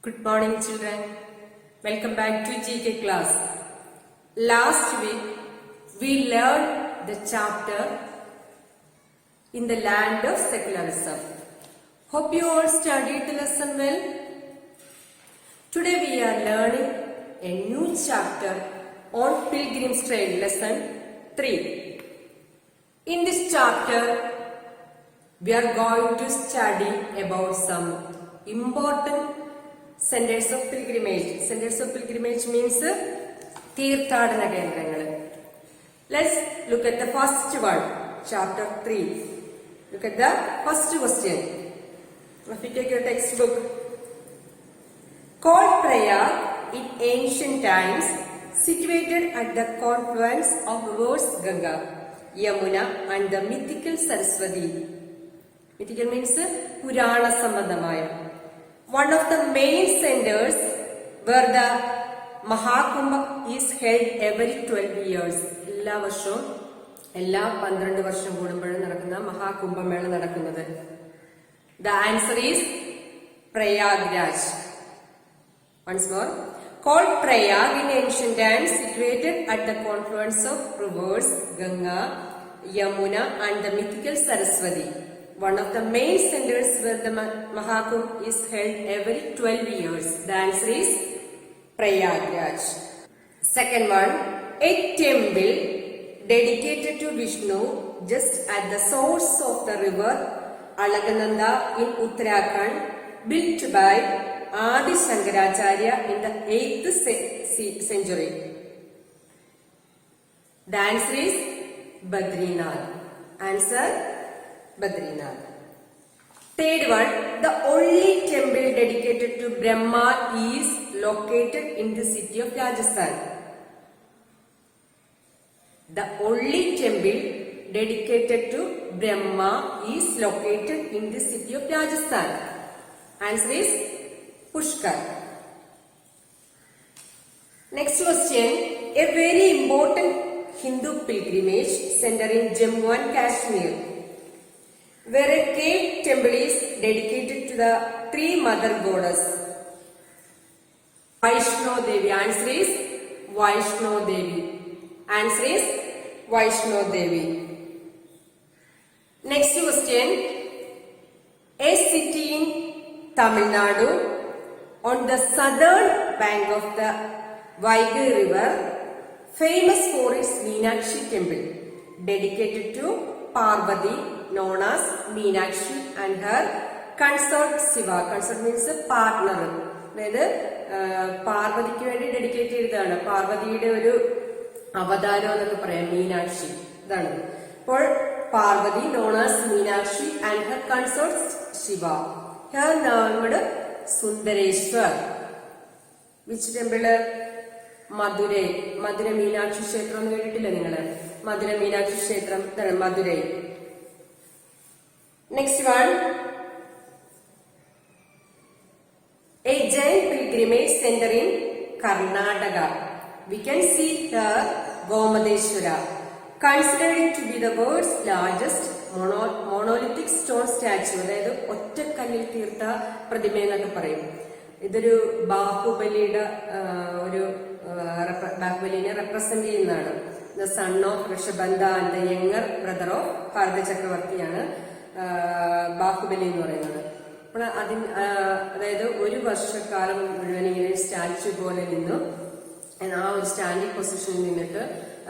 Good morning, children. Welcome back to GK class. Last week we learned the chapter In the Land of Secularism. Hope you all studied the lesson well. Today we are learning a new chapter on Pilgrim's Trail, lesson 3. In this chapter we are going to study about some important centers of pilgrimage. Centers of pilgrimage means Tirthadana Kendrangal. Let's look at the first one, chapter 3. Look at the first question. If you take your textbook. Called Prayag in ancient times, situated at the confluence of rivers Ganga, Yamuna and the mythical Saraswati. Mythical means Purana Sambandhamaya. One of the main centers where the Mahakumbha is held every 12 years. എല്ലാ 12 വർഷം കൂടുമ്പോഴും നടക്കുന്ന മഹാകുംഭമേള നടക്കുന്നത്. The answer is Prayagraj. Once more. Called Prayag in ancient times, situated at the confluence of rivers Ganga, Yamuna and the mythical Saraswati. One of the main centers where the Mahakumbh is held every 12 years. The answer is Prayagraj. Second one, a temple dedicated to Vishnu just at the source of the river Alakananda in Uttarakhand, built by Adi Shankaracharya in the 8th century. The answer is Badrinath. Answer Badrinath. Third one, the only temple dedicated to Brahma is located in the city of Rajasthan. The only temple dedicated to Brahma is located in the city of Rajasthan. Answer is Pushkar. Next question, a very important Hindu pilgrimage center in Jammu and Kashmir, where a cave temple is dedicated to the three mother goddess. Vaishno Devi. Answer is Vaishno Devi. Answer is Vaishno Devi. Next question. A city in Tamil Nadu on the southern bank of the Vaigai river, famous for its Meenakshi temple, dedicated to Parvati, known as Meenakshi and her consort Shiva. Consort means partner. അതായത് പാർവതിക്ക് വേണ്ടി dedicate ചെയ്തതാണ്. പാർവതിയുടെ ഒരു അവതാരം എന്നൊക്കെ പറയാം മീനാക്ഷി. ഇതാണ്. അപ്പോൾ Parvati known as Meenakshi and her consort Shiva. Her named Sundareshwar. Which temple? Madurai. Madurai Meenakshi ക്ഷേത്രം എന്ന് കേട്ടിട്ടില്ല നിങ്ങള്? മധുര മീനാക്ഷി ക്ഷേത്രം ഇതാണ് Madurai. Next one, a Jain pilgrimage center in Karnataka. We can see here Gomadeshwara, considered to be the world's largest monolithic stone statue. അതായത് ഒറ്റക്കല്ലിൽ തീർത്ത പ്രതിമ എന്നൊക്കെ പറയും. ഇതൊരു ബാഹുബലിയുടെ ബാഹുബലിനെ റെപ്രസെന്റ് ചെയ്യുന്നതാണ്. The son of Rishabhanatha and the younger brother of Bharata ചക്രവർത്തിയാണ് ബാഹുബലി എന്ന് പറയുന്നത്. അപ്പോൾ അതായത് ഒരു വർഷക്കാലം മുഴുവൻ ഇങ്ങനെ സ്റ്റാച്യു പോലെ നിന്നു. ആ ഒരു സ്റ്റാൻഡിംഗ് പൊസിഷനിൽ നിന്നിട്ട്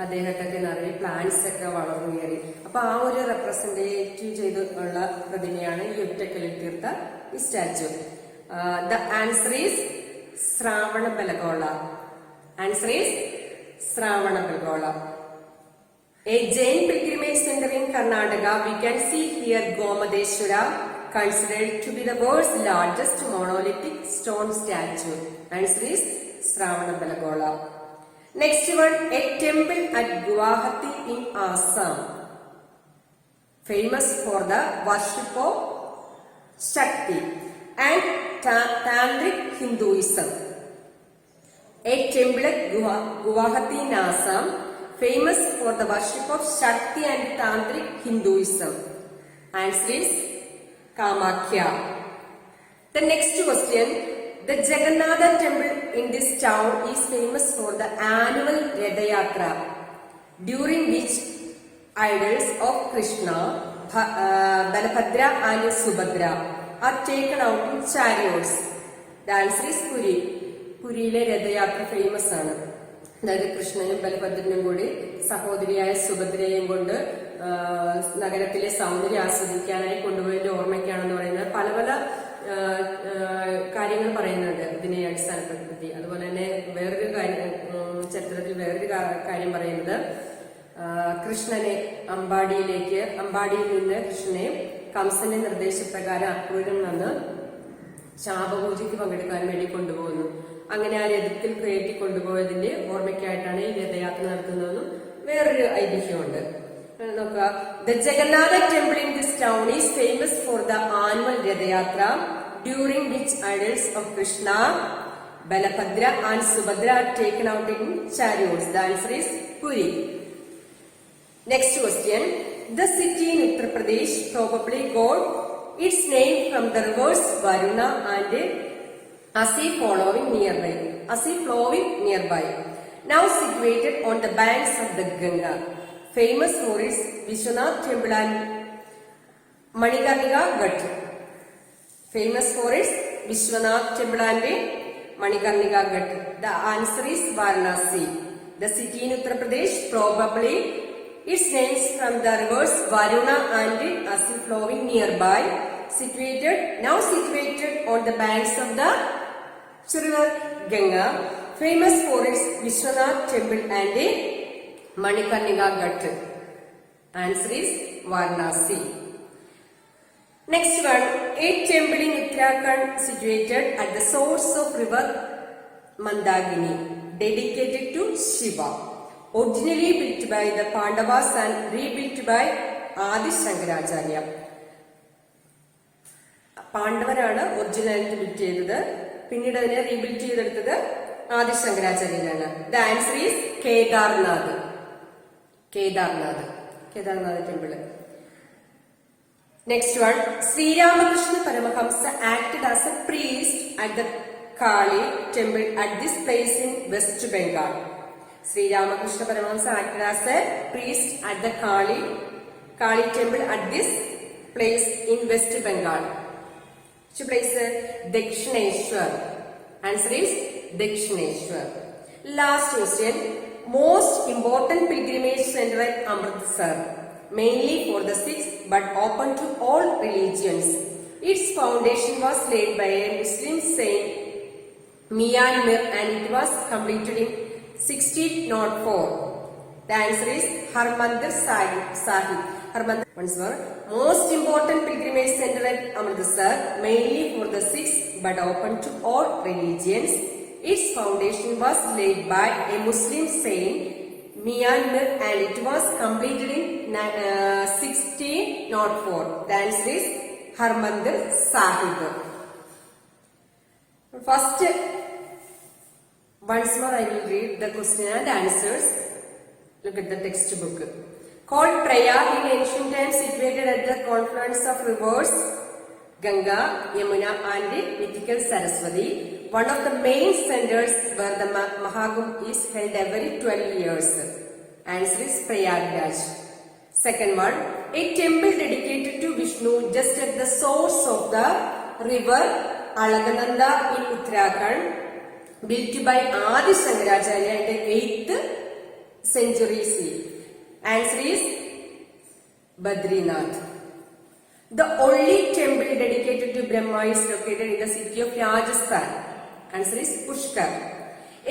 അദ്ദേഹത്തൊക്കെ നിറയെ പ്ലാന്റ്സ് ഒക്കെ വളർന്നു കയറി. അപ്പൊ ആ ഒരു റെപ്രസെന്റേറ്റീവ് ചെയ്തുള്ള പ്രതിമയാണ് ഈ ഒറ്റക്കല്ലിൽ തീർത്ത ഈ statue. The answer is Shravanabelagola. Answer is Shravanabelagola. A Jain pilgrimage center in Karnataka. We can see here Gomadeshwara, considered to be the world's largest monolithic stone statue. Answer is Shravanabelagola. Next one, a temple at Guwahati in Assam, famous for the worship of Shakti and Tantric Hinduism. A temple at Guwahati in Assam, famous for the worship of Shakti and Tantric Hinduism. Answer is Kamakhya. The next question, The Jagannatha temple in this town is famous for the annual Ratha Yatra, during which idols of Krishna, Balabhadra and Subhadra are taken out in chariots. The answer is Puri. Puriile Ratha Yatra famous ആണ്. അതായത് കൃഷ്ണനും ബലഭദ്രനും കൂടി സഹോദരിയായ സുഭദ്രയെയും കൊണ്ട് നഗരത്തിലെ സൗന്ദര്യം ആസ്വദിക്കാനായി കൊണ്ടുപോയതിന്റെ ഓർമ്മയ്ക്കാണെന്ന് പറയുന്നത് പല പല കാര്യങ്ങൾ പറയുന്നുണ്ട് ഇതിനെ അടിസ്ഥാനപ്പെടുത്തി. അതുപോലെ തന്നെ വേറൊരു കാര്യം, ചരിത്രത്തിൽ വേറൊരു കാര്യം പറയുന്നത് കൃഷ്ണനെ അമ്പാടിയിൽ നിന്ന് കൃഷ്ണനെ കംസന്റെ നിർദ്ദേശപ്രകാരം അക്രൂരൻ വന്ന് ശാപപൂജയ്ക്ക് പങ്കെടുക്കാൻ വേണ്ടി കൊണ്ടുപോകുന്നു. അങ്ങനെ ആ രഥത്തിൽ കയറ്റി കൊണ്ടുപോയതിന്റെ ഓർമ്മയ്ക്കായിട്ടാണ് ഈ രഥയാത്ര നടത്തുന്നതെന്നും വേറൊരു ഐതിഹ്യമുണ്ട്. നോക്കുക, the Jagannath temple in this town is famous for the annual Rath Yatra, during which idols of Krishna, Balabhadra and Subhadra are taken out in chariots. The answer is Puri. Next question. The city in Uttar Pradesh probably got its name from the rivers Varuna and Asi flowing nearby. Now situated on the banks of the Ganga. Famous for its Vishwanath temple and Manikarnika Ghat. Famous for its Vishwanath temple and Manikarnika Ghat. The answer is Varanasi. The city in Uttar Pradesh probably its names from the rivers Varuna and Asi flowing nearby, now situated on the banks of the river Ganga, famous for its Vishwanath temple and Manikarnika Ghat. Answer is Varanasi. Next one, a temple in Uttarakhand situated at the source of river Mandakini, dedicated to Shiva. Originally built by the Pandavas and rebuilt by Adi Shankaracharya. പാണ്ഡവരാണ് originality built ചെയ്തത്, പിന്നീട് അതിനെ rebuilt ചെയ്തെടുത്തത് ആദി ശങ്കരാചാര്യനാണ്. The answer is Kedarnath temple. Next one, Sri Ramakrishna Paramahamsa acted as a priest at the Kali temple at this place in West Bengal. Sri Ramakrishna Paramahamsa acted as a priest at the Kali temple at this place in West Bengal. Which place? Dakshineshwar. Answer is Dakshineshwar. Last question. Most important pilgrimage center at Amritsar, mainly for the Sikhs but open to all religions. Its foundation was laid by a Muslim saint Mian Mir and it was completed in 1604. The answer is Harmandir Sahib. Once more. Most important pilgrimage center at Amritsar, mainly for the Sikhs but open to all religions. Its foundation was laid by a Muslim saint Mian Mir and it was completed in 1604. The answer is Harmandir Sahib. First, once more I will read the question and answers. Look at the textbook. Called Prayag in ancient times, situated at the confluence of rivers Ganga, Yamuna and mythical Saraswati. One of the main centers where the Mahagum is held every 12 years. Answer is Prayagraj. Second one, a temple dedicated to Vishnu just at the source of the river Alakananda in Uttarakhand, built by Adi Shankaracharya in the 8th century CE. Answer is Badrinath. The only temple dedicated to Brahma is located in the city of Rajasthan. Answer is Pushkar.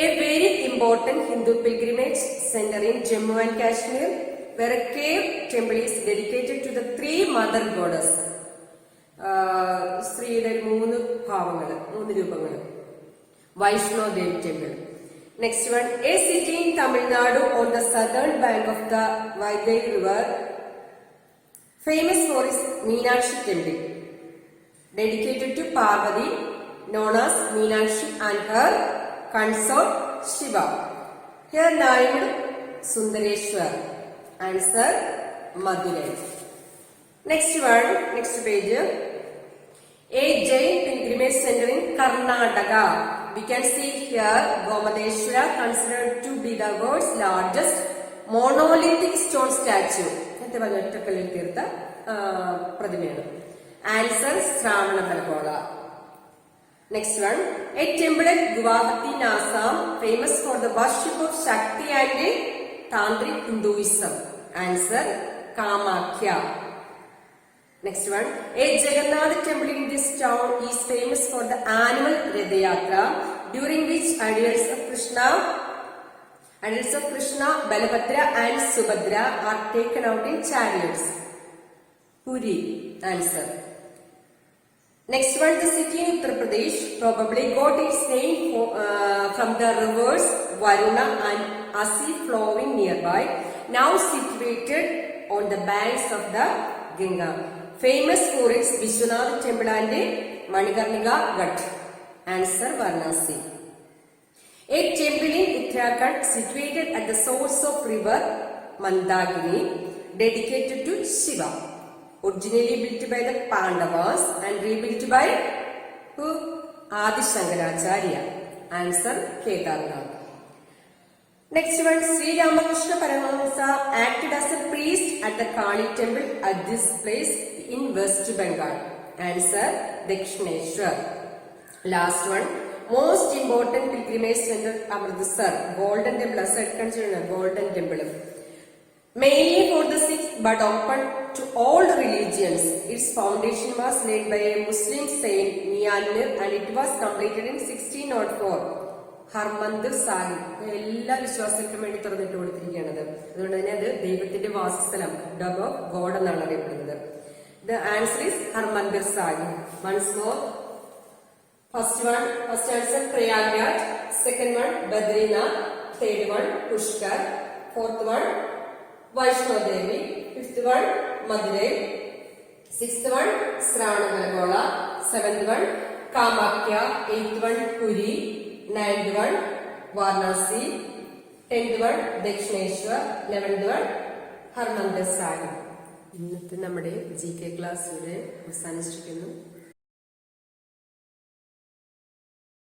A very important Hindu pilgrimage center in Jammu and Kashmir, where a cave temple is dedicated to the three mother goddess. സ്ത്രീയുടെ മൂന്ന് രൂപങ്ങൾ. Vaishno Devi temple. Next one, a city in Tamil Nadu on the southern bank of the Vaigai river, famous for its Meenakshi temple, dedicated to Parvati, known as Meenakshi and her consort Shiva. Here named Sundareshwar. Answer Madurai. Next one, next page. A Jain pilgrimage center in Karnataka. We can see here Gomadeshwara considered to be the world's largest monolithic stone statue. Answer Sravanabelamgola. Next one. A temple at Guwahati in Assam famous for the worship of Shakti and Tantric Hinduism. Answer Kamakhya. Next one. A Jagannath temple in this town is famous for the annual Ratha Yatra, during which idols of Krishna, Balabhadra and Subhadra are taken out in chariots. Puri. Answer. Next one, the city in Uttar Pradesh probably got its name from the rivers Varuna and Asi flowing nearby, now situated on the banks of the Ganga. Famous for its Vishwanath temple and Manikarnika Ghat. Answer Varanasi. A temple in Uttarakhand situated at the source of river Mandakini, dedicated to Shiva. Originally built by the Pandavas and rebuilt by who? Adi Shankaracharya. Answer Kedarnath. Next one, Sri Ramakrishna Paramahamsa acted as a priest at the Kali temple at this place in West Bengal. Answer Dakshineshwar. Last one, most important pilgrimage center Amritsar, Golden Temple, as I consider Golden Temple. Mainly for the Sikhs but open to all religions. Its foundation was laid by a Muslim saint Myanmar and it was completed in 1604. Harmandir Sahib. എല്ലാ വിശ്വാസികൾക്കും വേണ്ടി തുറന്നിട്ട് കൊടുത്തിരിക്കുകയാണത്. അതുകൊണ്ട് തന്നെ അത് ദൈവത്തിന്റെ വാസസ്ഥലം, dub of God എന്നാണ് അറിയപ്പെടുന്നത്. The answer is Harmandir Sahib. Once more. First answer Prayagraj. Second one Badrinath. Third one Pushkar. Fourth one Vaishno Devi. Fifth one Madurai. Sixth one Sravanabelamgola. Seventh one Kamakhya. Eighth one Puri. Ninth one Varanasi. 10th one Dakshineshwar. 11th one Harmandir Sahib. ഇന്നത്തെ നമ്മുടെ GK class ഇവിടെ അവസാനിച്ചിരിക്കുന്നു.